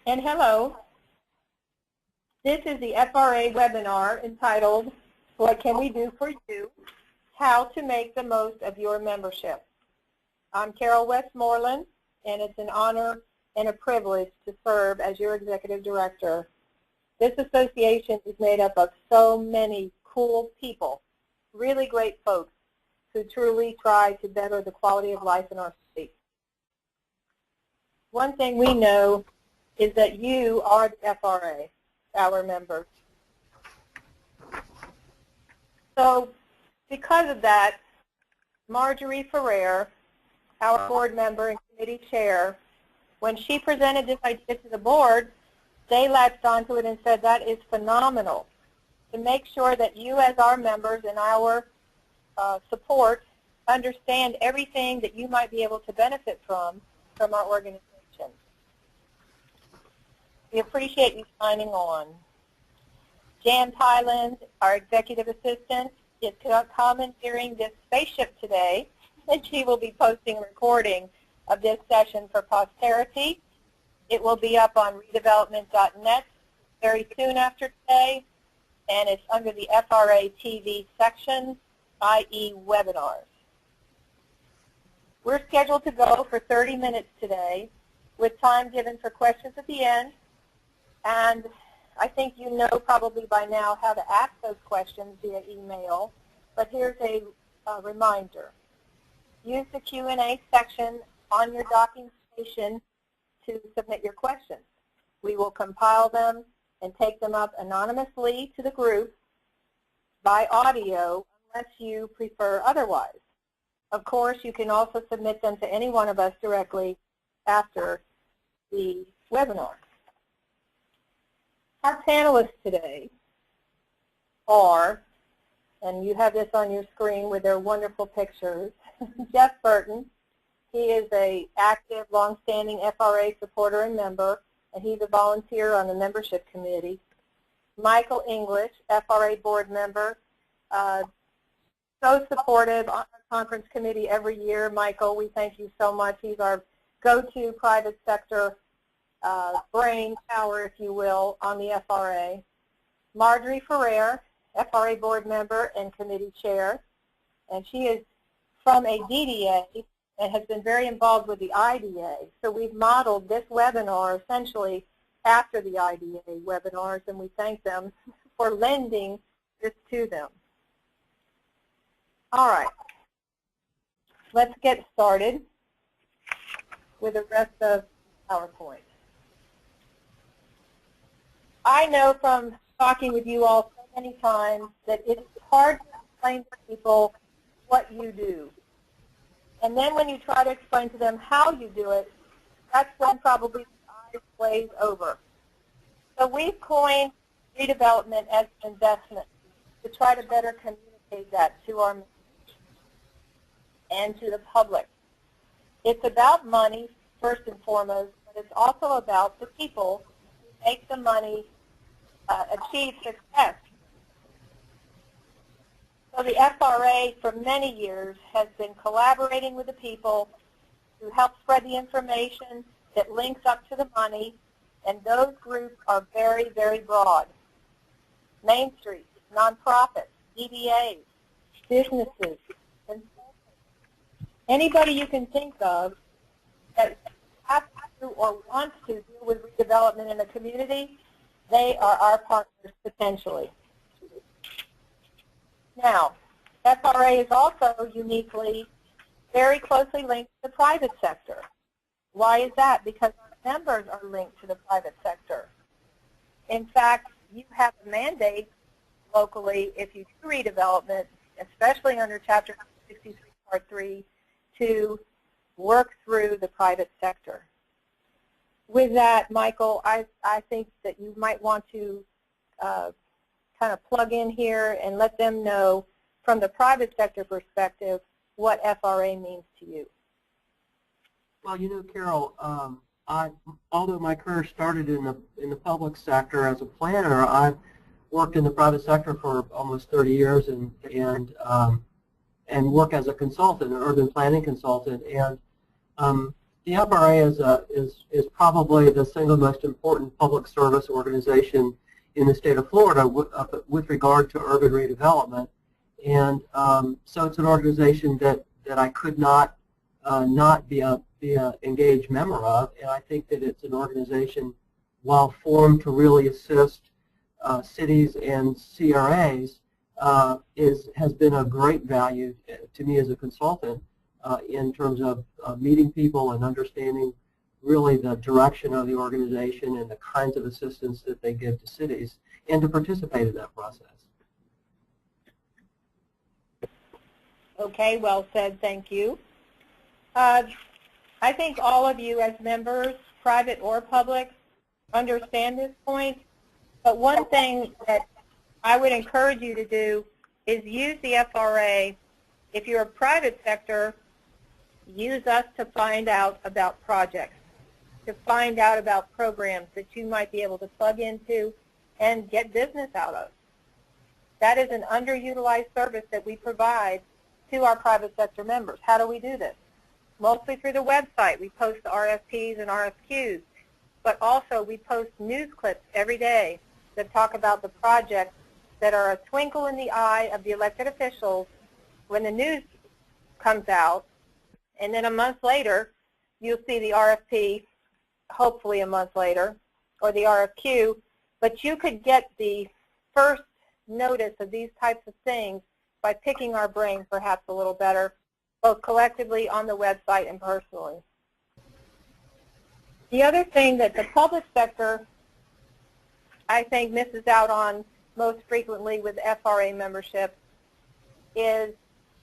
And hello. This is the FRA webinar entitled, What Can We Do for You? How to Make the Most of Your Membership. I'm Carol Westmoreland, and it's an honor and a privilege to serve as your executive director. This association is made up of so many cool people, really great folks who truly try to better the quality of life in our state. One thing we know is that you are the FRA, our members. So because of that, Marjorie Ferrer, our board member and committee chair, when she presented this idea to the board, they latched onto it and said that is phenomenal. To make sure that you as our members and our support understand everything that you might be able to benefit from our organization. We appreciate you signing on. Jan Thailand, our executive assistant, is commandeering this spaceship today, and she will be posting a recording of this session for posterity. It will be up on redevelopment.net very soon after today, and it's under the FRA TV section, i.e. webinars. We're scheduled to go for 30 minutes today, with time given for questions at the end. And I think you know probably by now how to ask those questions via email, but here's a reminder. Use the Q&A section on your docking station to submit your questions. We will compile them and take them up anonymously to the group by audio unless you prefer otherwise. Of course, you can also submit them to any one of us directly after the webinar. Our panelists today are, and you have this on your screen with their wonderful pictures, Jeff Burton. He is an active, long-standing FRA supporter and member, and he's a volunteer on the membership committee. Michael English, FRA board member, so supportive on our conference committee every year. Michael, we thank you so much. He's our go-to private sector brain power, if you will, on the FRA. Marjorie Ferrer, FRA board member and committee chair, and she is from a DDA and has been very involved with the IDA. So we've modeled this webinar essentially after the IDA webinars, and we thank them for lending this to them. All right, let's get started with the rest of PowerPoint. I know from talking with you all so many times that it's hard to explain to people what you do. And then when you try to explain to them how you do it, that's when probably the eyes glaze over. So we've coined redevelopment as an investment to try to better communicate that to our members and to the public. It's about money, first and foremost, but it's also about the people who make the money achieve success. So the FRA for many years has been collaborating with the people to help spread the information that links up to the money, and those groups are very, very broad. Main Street, nonprofits, DBAs, businesses, consultants, anybody you can think of that has to or wants to deal with redevelopment in a community, they are our partners potentially. Now, FRA is also uniquely very closely linked to the private sector. Why is that? Because our members are linked to the private sector. In fact, you have a mandate locally if you do redevelopment, especially under Chapter 63, Part 3, to work through the private sector. With that, Michael, I think that you might want to kind of plug in here and let them know from the private sector perspective what FRA means to you. Well, you know, Carol, although my career started in the public sector as a planner, I've worked in the private sector for almost 30 years and work as a consultant, an urban planning consultant. And The FRA is probably the single most important public service organization in the state of Florida with regard to urban redevelopment, and so it's an organization that I could not be a engaged member of, and I think that it's an organization, while formed to really assist cities and CRAs, has been of great value to me as a consultant in terms of meeting people and understanding really the direction of the organization and the kinds of assistance that they give to cities, and to participate in that process. Okay, well said, thank you. I think all of you as members, private or public, understand this point, but one thing that I would encourage you to do is use the FRA. If you're a private sector, use us to find out about projects, to find out about programs that you might be able to plug into and get business out of. That is an underutilized service that we provide to our private sector members. How do we do this? Mostly through the website. We post RFPs and RFQs, but also we post news clips every day that talk about the projects that are a twinkle in the eye of the elected officials when the news comes out, and then a month later you'll see the RFP, hopefully a month later, or the RFQ, but you could get the first notice of these types of things by picking our brain perhaps a little better, both collectively on the website and personally. The other thing that the public sector, I think, misses out on most frequently with FRA membership is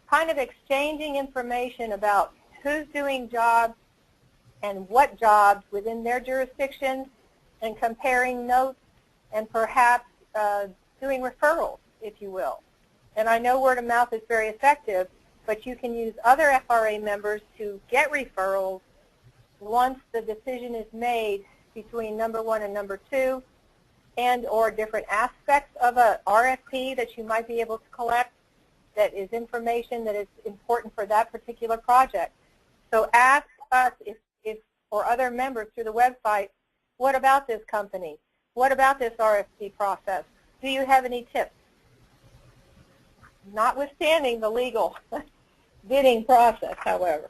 kind of exchanging information about who's doing jobs and what jobs within their jurisdiction, and comparing notes and perhaps doing referrals, if you will. And I know word of mouth is very effective, but you can use other FRA members to get referrals once the decision is made between number one and number two, and or different aspects of a RFP that you might be able to collect that is information that is important for that particular project. So ask us if or other members through the website, what about this company? What about this RFP process? Do you have any tips? Notwithstanding the legal bidding process, however.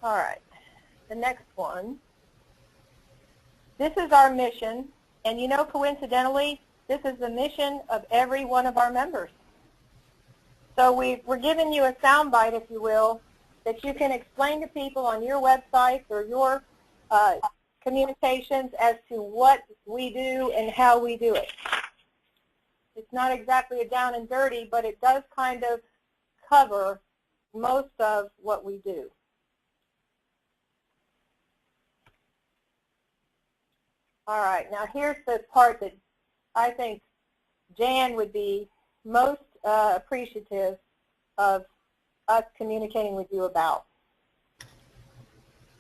All right, the next one. This is our mission, and you know, coincidentally, this is the mission of every one of our members. So we're giving you a soundbite, if you will, that you can explain to people on your websites or your communications as to what we do and how we do it. It's not exactly a down and dirty, but it does kind of cover most of what we do. All right, now here's the part that I think Jan would be most appreciative of us communicating with you about.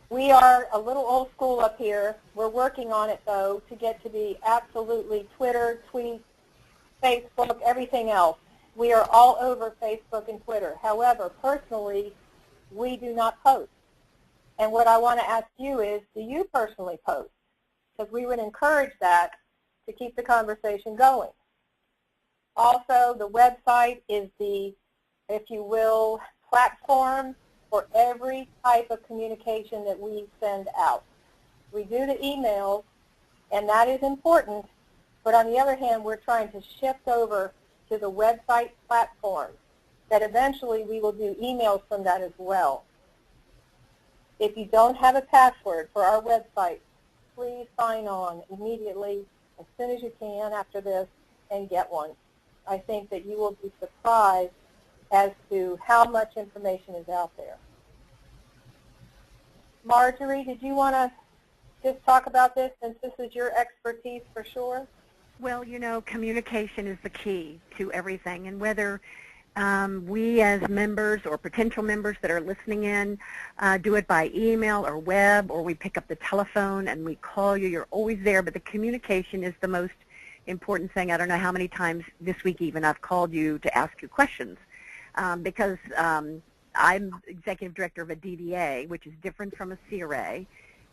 We are a little old school up here. We're working on it, though, to get to be absolutely Twitter, tweet, Facebook, everything else. We are all over Facebook and Twitter. However, personally, we do not post. And what I want to ask you is, do you personally post? Because we would encourage that to keep the conversation going. Also, the website is the, if you will, platform for every type of communication that we send out. We do the emails, and that is important, but on the other hand, we're trying to shift over to the website platform, that eventually we will do emails from that as well. If you don't have a password for our website, please sign on immediately as soon as you can after this and get one. I think that you will be surprised as to how much information is out there. Marjorie, did you want to just talk about this, since this is your expertise for sure? Well, you know, communication is the key to everything, and whether we as members or potential members that are listening in do it by email or web, or we pick up the telephone and we call you, you're always there, but the communication is the most important thing. I don't know how many times this week even I've called you to ask you questions because I'm executive director of a DDA, which is different from a CRA,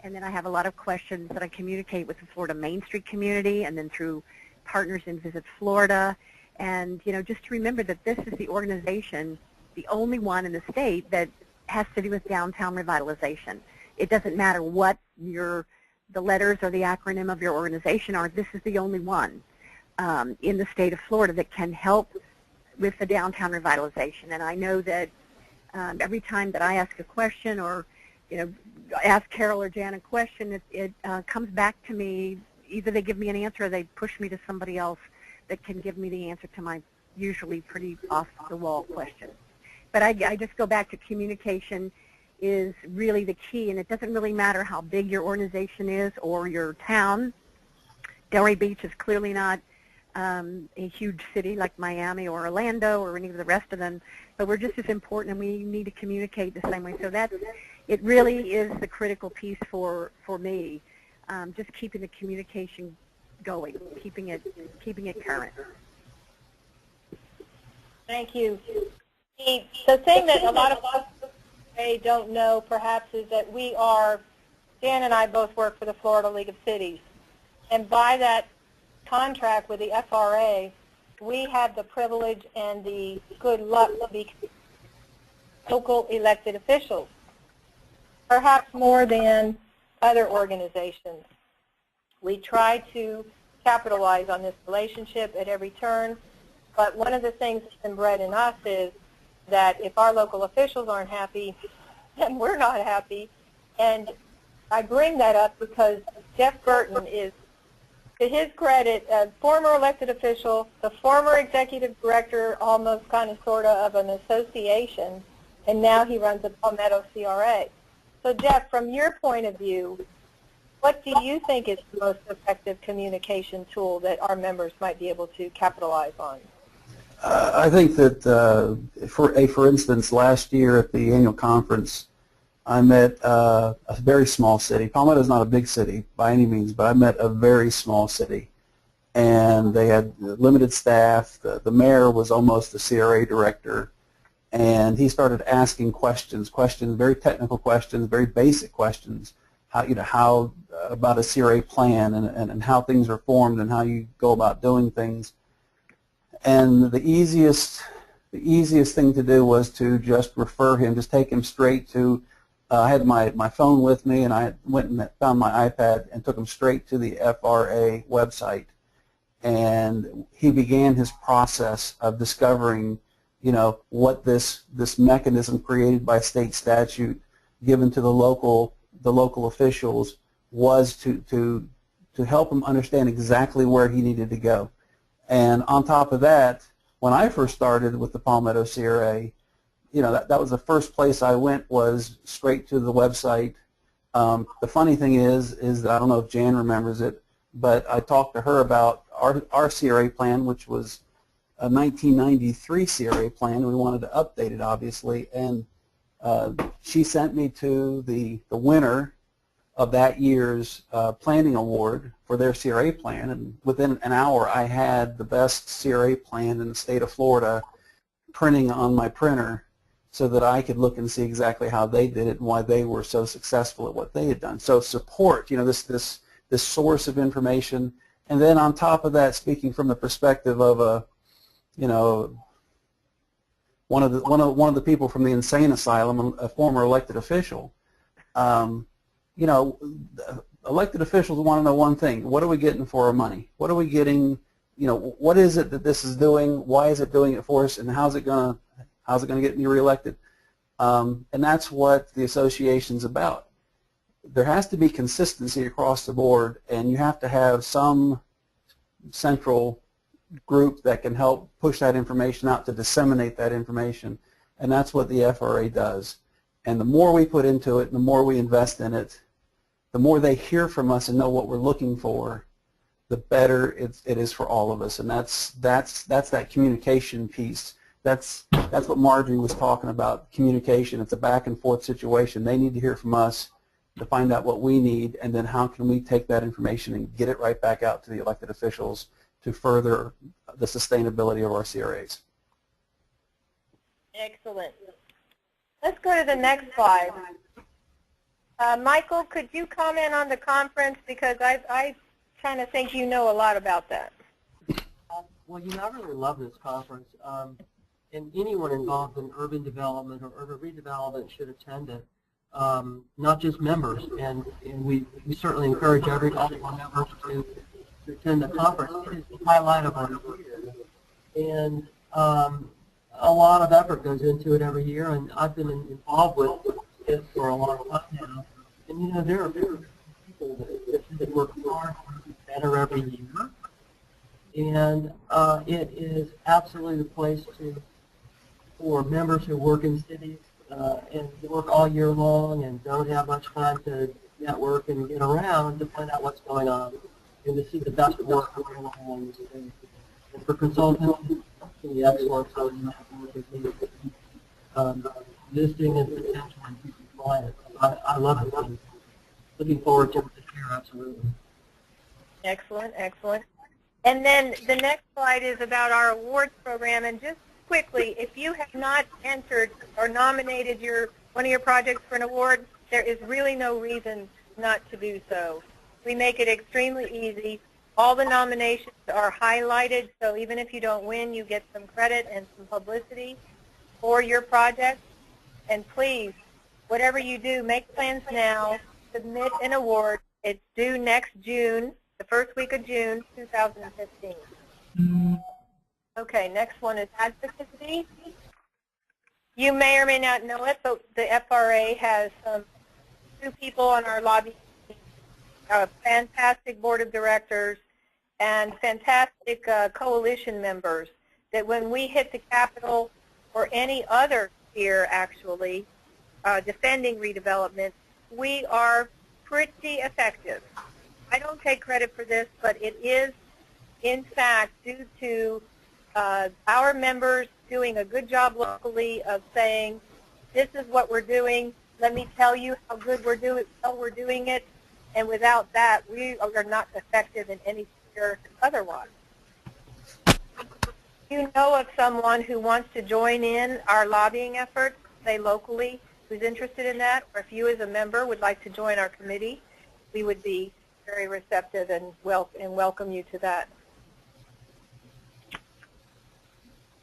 and then I have a lot of questions that I communicate with the Florida Main Street community and then through partners in Visit Florida. And, you know, just to remember that this is the organization, the only one in the state that has to do with downtown revitalization. It doesn't matter what the letters or the acronym of your organization are. This is the only one in the state of Florida that can help with the downtown revitalization. And I know that every time that I ask a question or, you know, ask Carol or Jan a question, it comes back to me. Either they give me an answer or they push me to somebody else that can give me the answer to my usually pretty off-the-wall question. But I just go back to communication is really the key, and it doesn't really matter how big your organization is or your town. Delray Beach is clearly not a huge city like Miami or Orlando or any of the rest of them, but we're just as important, and we need to communicate the same way. So it really is the critical piece for me, just keeping the communication going, keeping it current. Thank you. The thing that a lot of us don't know perhaps is that Dan and I both work for the Florida League of Cities, and by that contract with the FRA, we have the privilege and the good luck to be local elected officials, perhaps more than other organizations. We try to capitalize on this relationship at every turn, but one of the things that's been bred in us is that if our local officials aren't happy, then we're not happy. And I bring that up because Jeff Burton is, to his credit, a former elected official, the former executive director, almost kind of sort of an association, and now he runs a Palmetto CRA. So Jeff, from your point of view, what do you think is the most effective communication tool that our members might be able to capitalize on? I think that, for instance, last year at the annual conference, I met a very small city. Palmetto is not a big city by any means, but I met a very small city, and they had limited staff. The mayor was almost the CRA director, and he started asking questions, very technical questions, very basic questions. How about a CRA plan and how things are formed and how you go about doing things. And the easiest thing to do was to just refer him, just take him straight to, I had my phone with me, and I went and found my iPad and took him straight to the FRA website. And he began his process of discovering, what this mechanism created by state statute given to the local officials was to help him understand exactly where he needed to go. And on top of that, when I first started with the Palmetto CRA, that was the first place I went, was straight to the website. The funny thing is that I don't know if Jan remembers it, but I talked to her about our CRA plan, which was a 1993 CRA plan. We wanted to update it, obviously, and she sent me to the winner of that year's planning award for their CRA plan, and within an hour I had the best CRA plan in the state of Florida printing on my printer so that I could look and see exactly how they did it and why they were so successful at what they had done. So support, this source of information, and then on top of that, speaking from the perspective of one of the people from the insane asylum, a former elected official. Elected officials want to know one thing: what are we getting for our money? What are we getting? What is it that this is doing? Why is it doing it for us? And how's it gonna get me reelected? And that's what the association's about. There has to be consistency across the board, and you have to have some central group that can help push that information out to disseminate that information, and that's what the FRA does. And the more we put into it, and the more we invest in it, the more they hear from us and know what we're looking for, the better it is for all of us. And that's that communication piece. That's what Marjorie was talking about, communication. It's a back and forth situation. They need to hear from us to find out what we need, and then how can we take that information and get it right back out to the elected officials to further the sustainability of our CRAs. Excellent. Let's go to the next slide. Michael, could you comment on the conference, because I kind of think you know a lot about that. Well, I really love this conference, and anyone involved in urban development or urban redevelopment should attend it, not just members. And we certainly encourage all of our members to attend the conference. It is the highlight of our year, and a lot of effort goes into it every year, and I've been involved with it for a long time now. And there are people that work hard to be better every year. And it is absolutely the place for members who work in cities and work all year long and don't have much time to network and get around to find out what's going on and to see the best work going on in the city. And for consultants, the excellence of existing and potential and future clients. I love it. I'm looking forward to it this year, absolutely. Excellent, excellent. And then the next slide is about our awards program. And just quickly, if you have not entered or nominated one of your projects for an award, there is really no reason not to do so. We make it extremely easy. All the nominations are highlighted, so even if you don't win, you get some credit and some publicity for your project. And please, whatever you do, make plans now. Submit an award. It's due next June, the first week of June, 2015. Okay, next one is advocacy. You may or may not know it, but the FRA has 2 people on our lobby, a fantastic board of directors, and fantastic coalition members that when we hit the Capitol or any other sphere, actually, defending redevelopment, we are pretty effective. I don't take credit for this, but it is, in fact, due to our members doing a good job locally of saying, this is what we're doing, let me tell you how good we're doing it, and without that, we are not effective in any sphere otherwise. You know of someone who wants to join in our lobbying efforts, say locally, who's interested in that, or if you as a member would like to join our committee, we would be very receptive and welcome you to that.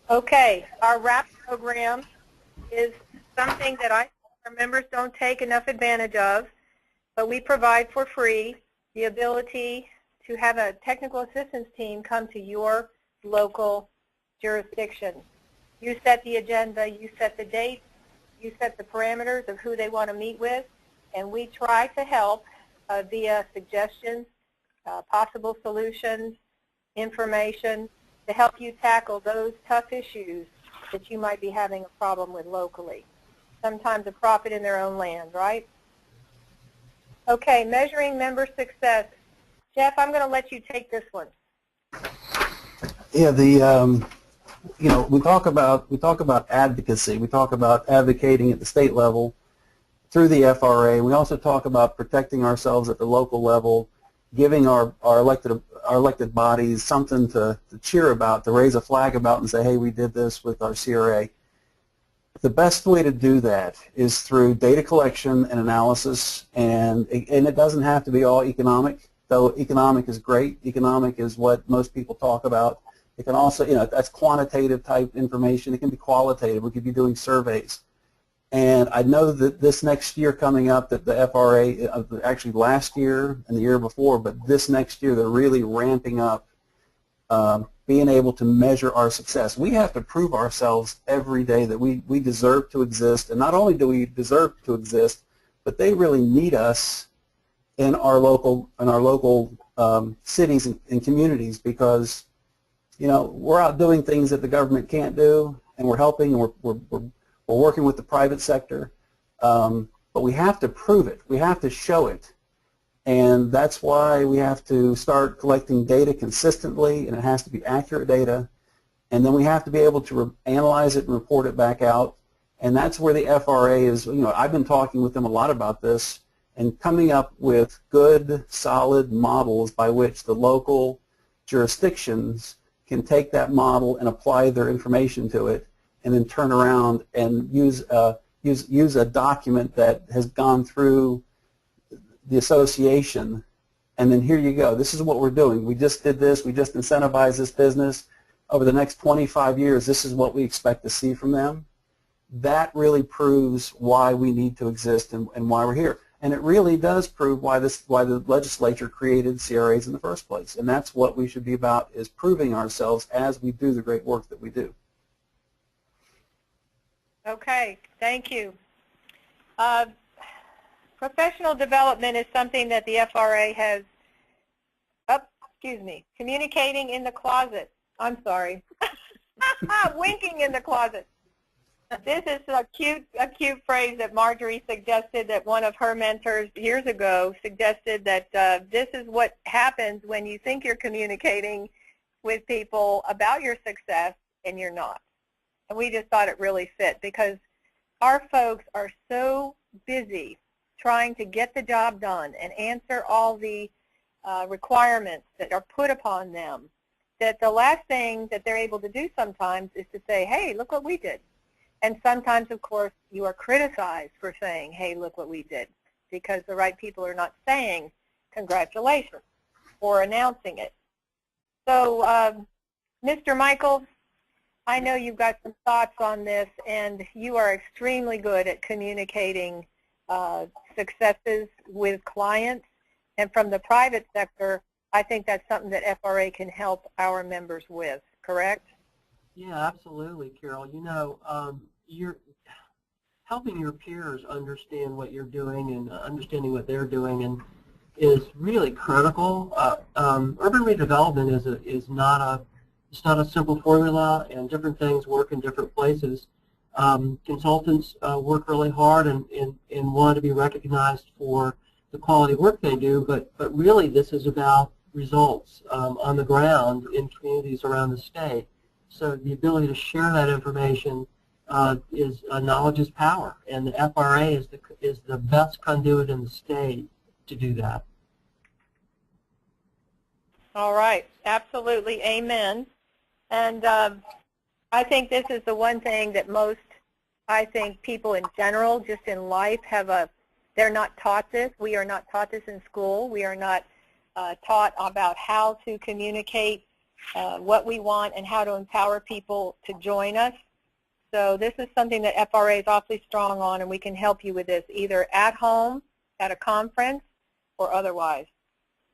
Okay, our RAP program is something that our members don't take enough advantage of, but we provide for free the ability to have a technical assistance team come to your local jurisdiction. You set the agenda, you set the date, you set the parameters of who they want to meet with, and we try to help via suggestions, possible solutions, information, to help you tackle those tough issues that you might be having a problem with locally. Sometimes a profit in their own land, right? Okay, measuring member success. Jeff, I'm going to let you take this one. Yeah, we talk about advocacy. We talk about advocating at the state level through the FRA. We also talk about protecting ourselves at the local level, giving our elected bodies something to cheer about, to raise a flag about and say, hey, we did this with our CRA. The best way to do that is through data collection and analysis, and it doesn't have to be all economic, though economic is great. Economic is what most people talk about. It can also, that's quantitative type information. It can be qualitative. We could be doing surveys. And I know that this next year coming up that the FRA, actually last year and the year before, but this next year they're really ramping up being able to measure our success. We have to prove ourselves every day that we deserve to exist, and not only do we deserve to exist, but they really need us in our local cities and communities, because we're out doing things that the government can't do, and we're helping, and we're working with the private sector, but we have to prove it. We have to show it. And that's why we have to start collecting data consistently, and it has to be accurate data. And then we have to be able to analyze it and report it back out. And that's where the FRA is, I've been talking with them a lot about this and coming up with good, solid models by which the local jurisdictions can take that model and apply their information to it, and then turn around and use use a document that has gone through the association, and then here you go. This is what we're doing. We just did this. We just incentivized this business. Over the next 25 years, this is what we expect to see from them. That really proves why we need to exist and why we're here. And it really does prove why the legislature created CRAs in the first place. And that's what we should be about, is proving ourselves as we do the great work that we do. Okay, thank you. Professional development is something that the FRA has, communicating in the closet. I'm sorry. Winking in the closet. This is a cute phrase that Marjorie suggested, that one of her mentors years ago suggested, that this is what happens when you think you're communicating with people about your success and you're not. And we just thought it really fit, because our folks are so busy trying to get the job done and answer all the requirements that are put upon them, that the last thing that they're able to do sometimes is to say, hey, look what we did. And sometimes, of course, you are criticized for saying, hey, look what we did, because the right people are not saying congratulations or announcing it. So, Mr. Michael, I know you've got some thoughts on this, and you are extremely good at communicating successes with clients. And from the private sector, I think that's something that FRA can help our members with, correct? Yeah, absolutely, Carol. You know, you're helping your peers understand what you're doing and understanding what they're doing, and is really critical. Urban redevelopment is not a simple formula, and different things work in different places. Consultants work really hard and want to be recognized for the quality work they do, but really this is about results on the ground in communities around the state. So the ability to share that information is knowledge is power, and the FRA is the best conduit in the state to do that. All right, absolutely, amen. And I think this is the one thing that most, I think, people in general, just in life, they're not taught this. We are not taught this in school. We are not taught about how to communicate what we want and how to empower people to join us. So this is something that FRA is awfully strong on, and we can help you with this either at home, at a conference, or otherwise.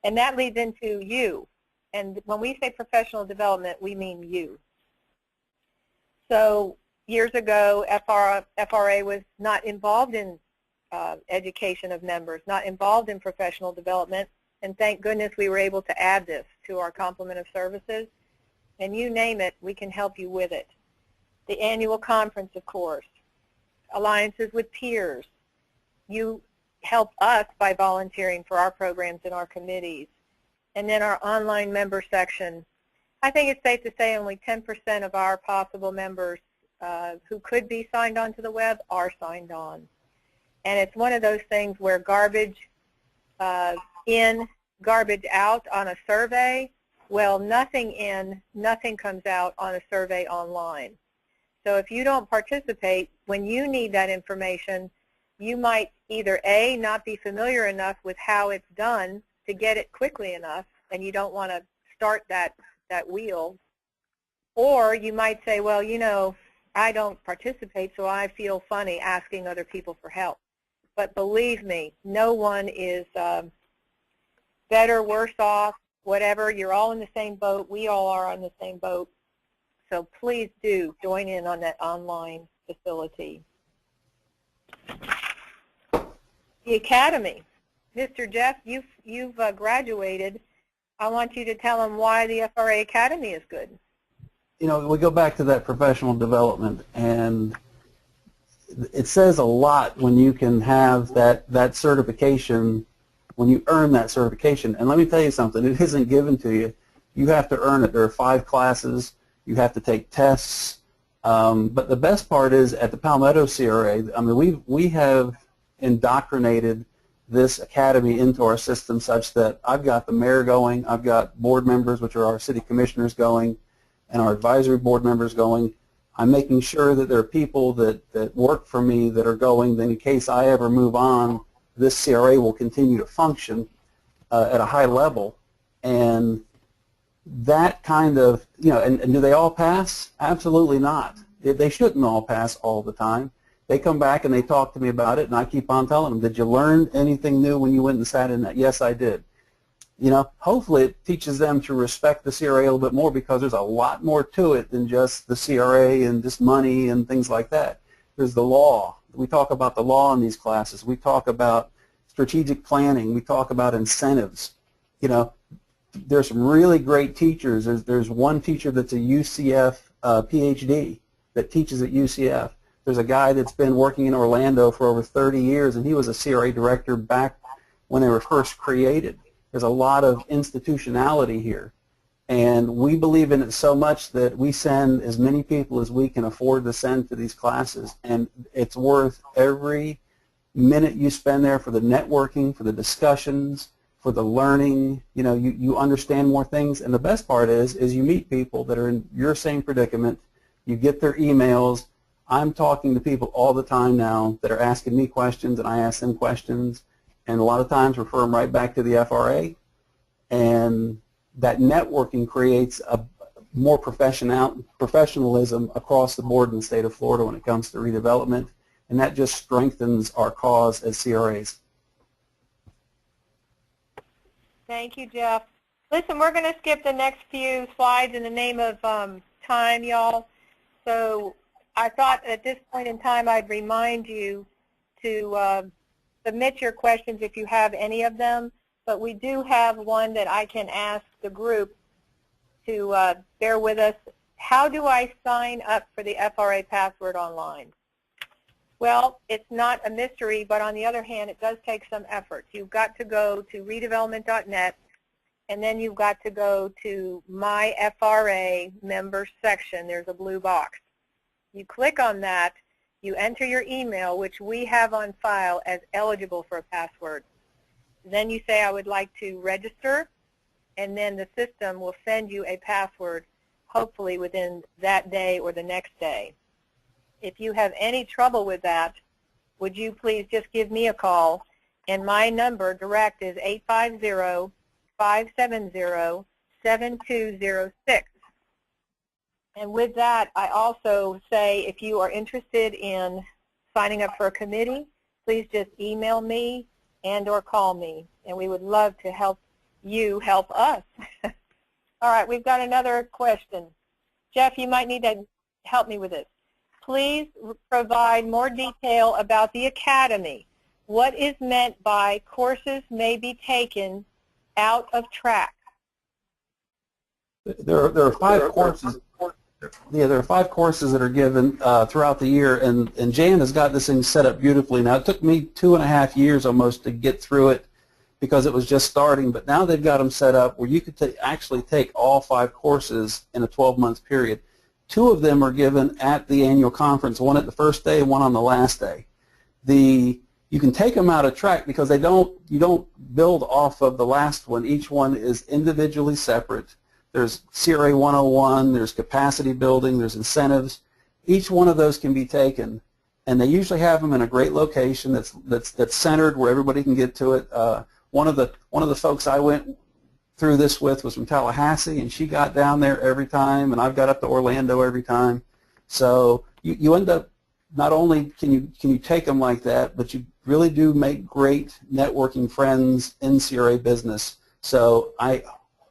And that leads into you. And when we say professional development, we mean you. So years ago, FRA was not involved in education of members, not involved in professional development, and thank goodness we were able to add this to our complement of services. And you name it, we can help you with it. The annual conference, of course, alliances with peers. You help us by volunteering for our programs and our committees. And then our online member section. I think it's safe to say only 10% of our possible members who could be signed on to the web are signed on. And it's one of those things where garbage in, garbage out on a survey, well, nothing in, nothing comes out on a survey online. So if you don't participate, when you need that information, you might either A, not be familiar enough with how it's done to get it quickly enough, and you don't want to start that wheel, or you might say, well, you know, I don't participate, so I feel funny asking other people for help. But believe me, no one is better, worse off, whatever. You're all in the same boat. We all are on the same boat. So please do join in on that online facility. The Academy. Mr. Jeff, you've graduated. I want you to tell them why the FRA Academy is good. You know, we go back to that professional development, and it says a lot when you can have that certification, when you earn that certification. And let me tell you something, it isn't given to you. You have to earn it. There are 5 classes. You have to take tests. But the best part is at the Palmetto CRA, I mean, we have indoctrinated this academy into our system such that I've got the mayor going, I've got board members, which are our city commissioners, going, and our advisory board members going. I'm making sure that there are people that work for me that are going, then in case I ever move on, this CRA will continue to function at a high level. And that kind of, and do they all pass? Absolutely not. They shouldn't all pass all the time. They come back and they talk to me about it, and I keep on telling them, did you learn anything new when you went and sat in that? Yes, I did. Hopefully it teaches them to respect the CRA a little bit more, because there's a lot more to it than just the CRA and just money and things like that. There's the law. We talk about the law in these classes. We talk about strategic planning. We talk about incentives. There's some really great teachers. There's one teacher that's a UCF PhD that teaches at UCF. There's a guy that's been working in Orlando for over 30 years, and he was a CRA director back when they were first created. There's a lot of institutionality here, and we believe in it so much that we send as many people as we can afford to send to these classes, and it's worth every minute you spend there for the networking, for the discussions, for the learning. You understand more things, and the best part is you meet people that are in your same predicament. You get their emails. I'm talking to people all the time now that are asking me questions, and I ask them questions, and a lot of times refer them right back to the FRA, and that networking creates a more professionalism across the board in the state of Florida when it comes to redevelopment, and that just strengthens our cause as CRAs. Thank you, Jeff. Listen, we're going to skip the next few slides in the name of time, y'all. So I thought at this point in time I'd remind you to submit your questions if you have any of them, but we do have one that I can ask the group to bear with us. How do I sign up for the FRA password online? Well, it's not a mystery, but on the other hand, it does take some effort. You've got to go to redevelopment.net, and then you've got to go to My FRA Members section. There's a blue box. You click on that, you enter your email, which we have on file as eligible for a password. Then you say, I would like to register, and then the system will send you a password, hopefully within that day or the next day. If you have any trouble with that, would you please just give me a call, and my number direct is 850-570-7206. And with that, I also say if you are interested in signing up for a committee, please just email me and or call me, and we would love to help you help us. All right, we've got another question. Jeff, you might need to help me with this. Please provide more detail about the Academy. What is meant by courses may be taken out of track? There are 5 courses. Yeah, there are 5 courses that are given throughout the year, and Jan has got this thing set up beautifully. Now, it took me 2.5 years almost to get through it because it was just starting, but now they've got them set up where you could actually take all 5 courses in a 12-month period. 2 of them are given at the annual conference, one at the first day and one on the last day. You can take them out of track because you don't build off of the last one. Each one is individually separate. There's CRA 101, there's capacity building, there's incentives. Each one of those can be taken, and they usually have them in a great location that's centered where everybody can get to it. One of the folks I went through this with was from Tallahassee, and she got down there every time, and I've got up to Orlando every time. So you end up, not only can you take them like that, but you really do make great networking friends in CRA business. So I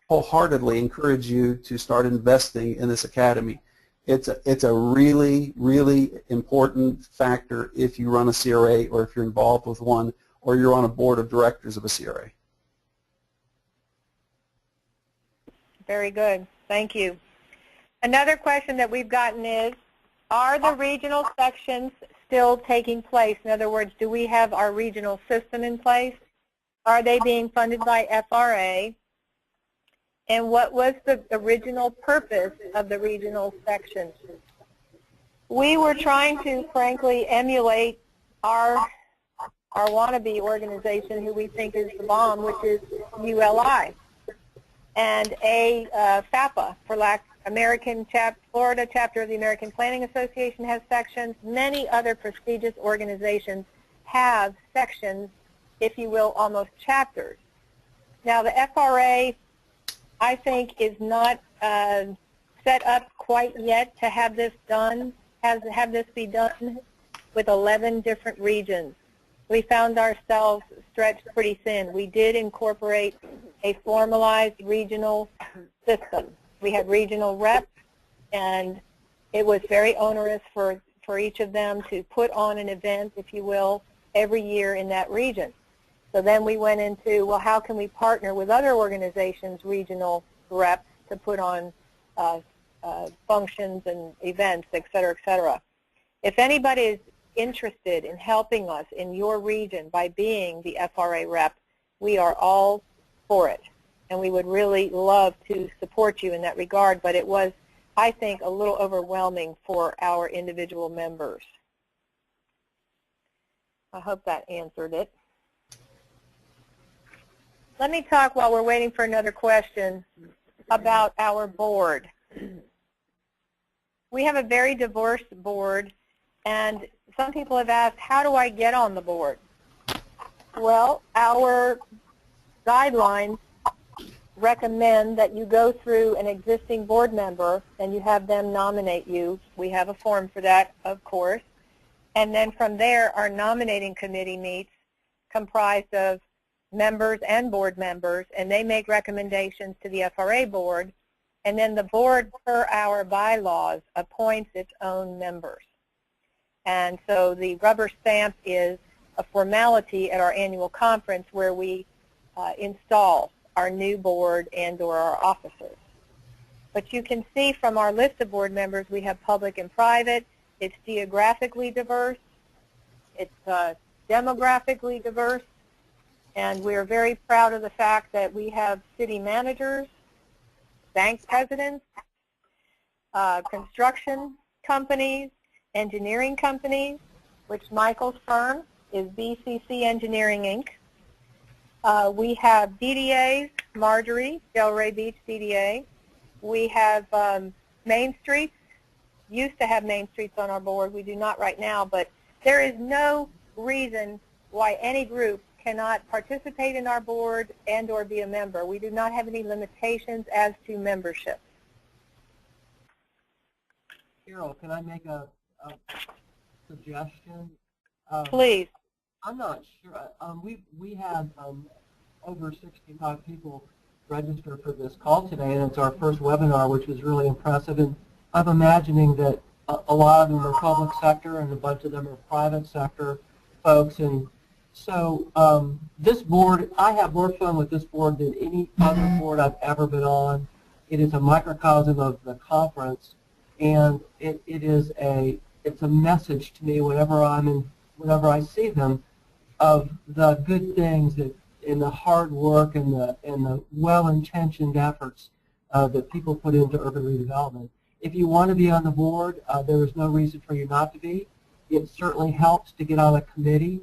wholeheartedly encourage you to start investing in this academy. It's a really, really important factor if you run a CRA or if you're involved with one or you're on a board of directors of a CRA. Very good. Thank you. Another question that we've gotten is, are the regional sections still taking place? In other words, do we have our regional system in place? Are they being funded by FRA? And what was the original purpose of the regional sections? We were trying to, frankly, emulate our wannabe organization, who we think is the bomb, which is ULI, and FAPA, for lack Florida chapter of the American Planning Association has sections. Many other prestigious organizations have sections, if you will, almost chapters. Now, the FRA, I think, is not set up quite yet to have this done, have this be done with 11 different regions. We found ourselves stretched pretty thin. We did incorporate a formalized regional system. We had regional reps, and it was very onerous for each of them to put on an event, if you will, every year in that region. So then we went into, well, how can we partner with other organizations, regional reps, to put on functions and events, et cetera, et cetera. If anybody is interested in helping us in your region by being the FRA rep, we are all for it. And we would really love to support you in that regard, but it was, I think, a little overwhelming for our individual members. I hope that answered it. Let me talk, while we're waiting for another question, about our board. We have a very diverse board, and some people have asked, how do I get on the board? Well, our guidelines recommend that you go through an existing board member and you have them nominate you. We have a form for that, of course. And then from there, our nominating committee meets, comprised of members and board members, and they make recommendations to the FRA board. And then the board, per our bylaws, appoints its own members. And so the rubber stamp is a formality at our annual conference where we install our new board and or our officers. But you can see from our list of board members, we have public and private. It's geographically diverse. It's demographically diverse. And we're very proud of the fact that we have city managers, bank presidents, construction companies, engineering companies, which Michael's firm is BCC Engineering, Inc. We have DDAs, Marjorie, Delray Beach DDA. We have Main Streets, used to have Main Streets on our board. We do not right now, but there is no reason why any group cannot participate in our board and or be a member. We do not have any limitations as to membership. Carol, can I make a suggestion? Please. I'm not sure. We had over 65 people register for this call today, and it's our first webinar, which was really impressive. And I'm imagining that a lot of them are public sector and a bunch of them are private sector folks. And so this board, I have more fun with this board than any other board I've ever been on. It is a microcosm of the conference, and it's a message to me whenever I see them, of the good things that in the hard work and the well-intentioned efforts that people put into urban redevelopment. If you want to be on the board, there is no reason for you not to be. It certainly helps to get on a committee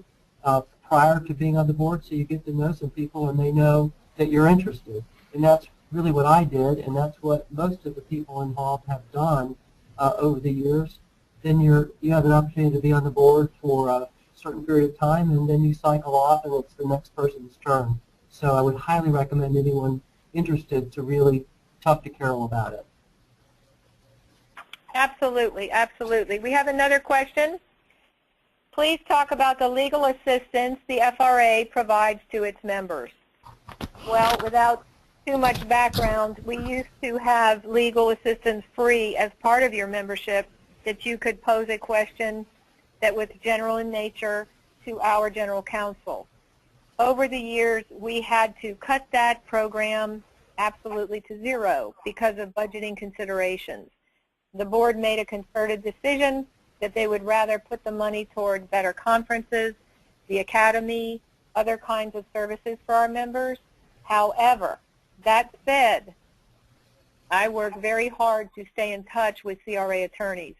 prior to being on the board, so you get to know some people and they know that you're interested. And that's really what I did, and that's what most of the people involved have done over the years. Then you have an opportunity to be on the board for a certain period of time, and then you cycle off and it's the next person's turn. So I would highly recommend anyone interested to really talk to Carol about it. Absolutely, absolutely. We have another question. Please talk about the legal assistance the FRA provides to its members. Well, without too much background, we used to have legal assistance free as part of your membership, that you could pose a question that was general in nature to our general counsel. Over the years, we had to cut that program absolutely to zero because of budgeting considerations. The board made a concerted decision that they would rather put the money toward better conferences, the academy, other kinds of services for our members. However, that said, I work very hard to stay in touch with CRA attorneys.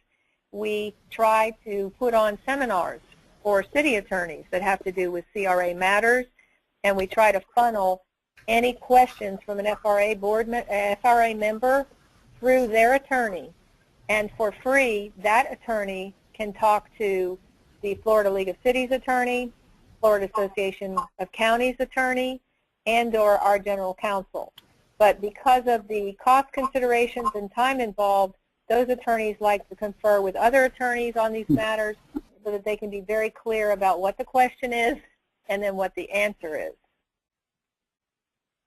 We try to put on seminars for city attorneys that have to do with CRA matters, and we try to funnel any questions from an FRA member through their attorney. And for free, that attorney can talk to the Florida League of Cities attorney, Florida Association of Counties attorney, and or our general counsel. But because of the cost considerations and time involved, those attorneys like to confer with other attorneys on these matters so that they can be very clear about what the question is and then what the answer is.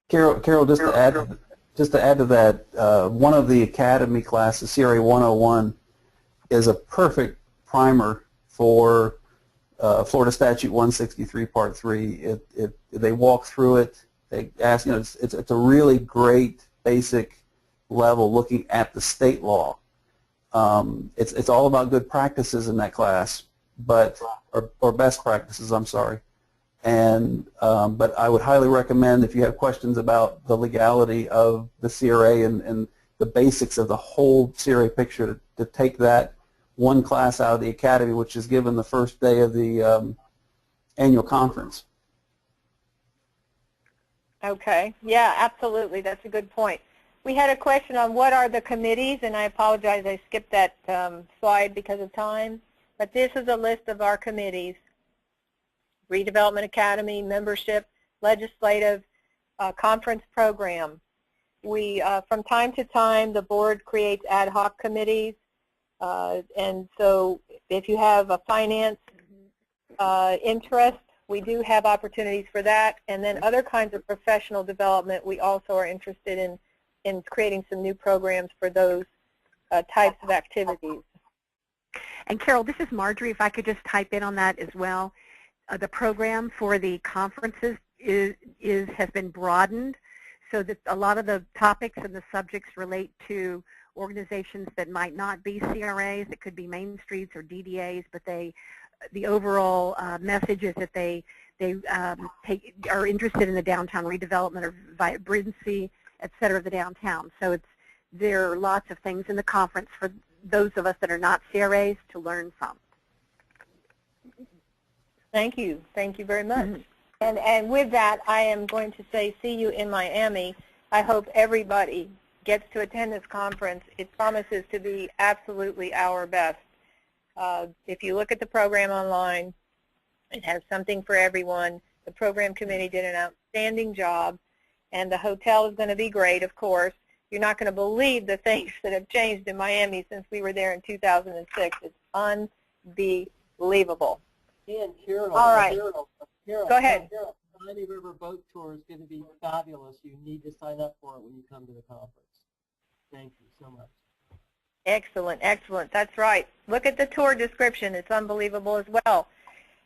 Carol, just to add to that, one of the academy classes, CRA 101, is a perfect primer for Florida Statute 163 Part 3. They walk through it. They ask, it's a really great basic level looking at the state law. It's all about good practices in that class, or best practices, I'm sorry. And but I would highly recommend, if you have questions about the legality of the CRA and the basics of the whole CRA picture, to take that one class out of the academy, which is given the first day of the annual conference. Okay. Yeah, absolutely. That's a good point. We had a question on what are the committees, and I apologize, I skipped that slide because of time. But this is a list of our committees: Redevelopment Academy, membership, legislative, conference program. We, from time to time, the board creates ad hoc committees, and so if you have a finance interest, we do have opportunities for that. And then other kinds of professional development, we also are interested in creating some new programs for those types of activities. And Carol, this is Marjorie. If I could just type in on that as well. The program for the conferences has been broadened so that a lot of the topics and the subjects relate to organizations that might not be CRAs. It could be Main Streets or DDAs, but the overall message is that they are interested in the downtown redevelopment or vibrancy, et cetera, of the downtown. So there are lots of things in the conference for those of us that are not CRAs to learn from. Thank you. Thank you very much. Mm-hmm. And with that, I am going to say see you in Miami. I hope everybody gets to attend this conference. It promises to be absolutely our best. If you look at the program online, it has something for everyone. The program committee did an outstanding job, and the hotel is going to be great, of course. You're not going to believe the things that have changed in Miami since we were there in 2006. It's unbelievable. And Carol, all right. Carol, go ahead. Carol, Miami River Boat Tour is going to be fabulous. You need to sign up for it when you come to the conference. Thank you so much. Excellent, excellent. That's right. Look at the tour description. It's unbelievable as well.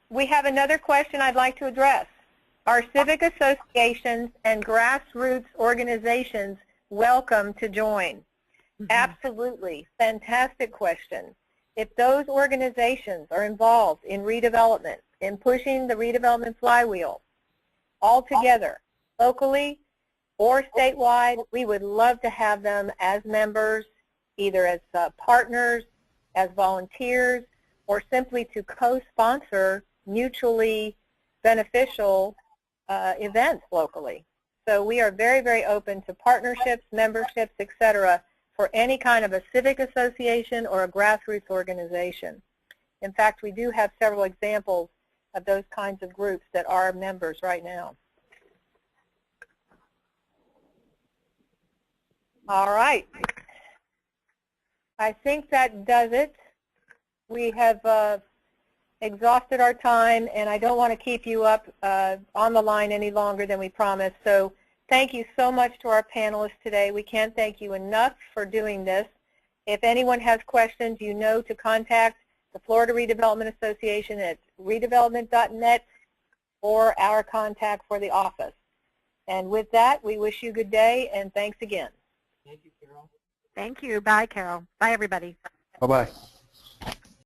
We have another question I'd like to address. Are civic associations and grassroots organizations welcome to join? Mm-hmm. Absolutely. Fantastic question. If those organizations are involved in redevelopment, in pushing the redevelopment flywheel all together, locally or statewide, we would love to have them as members, either as partners, as volunteers, or simply to co-sponsor mutually beneficial events locally. So we are very, very open to partnerships, memberships, etc., for any kind of a civic association or a grassroots organization. In fact, we do have several examples of those kinds of groups that are members right now. All right. I think that does it. We have exhausted our time, and I don't want to keep you up on the line any longer than we promised. So thank you so much to our panelists today. We can't thank you enough for doing this. If anyone has questions, you know to contact the Florida Redevelopment Association at redevelopment.net or our contact for the office. And with that, we wish you good day, and thanks again. Thank you, Carol. Thank you. Bye, Carol. Bye, everybody. Bye-bye.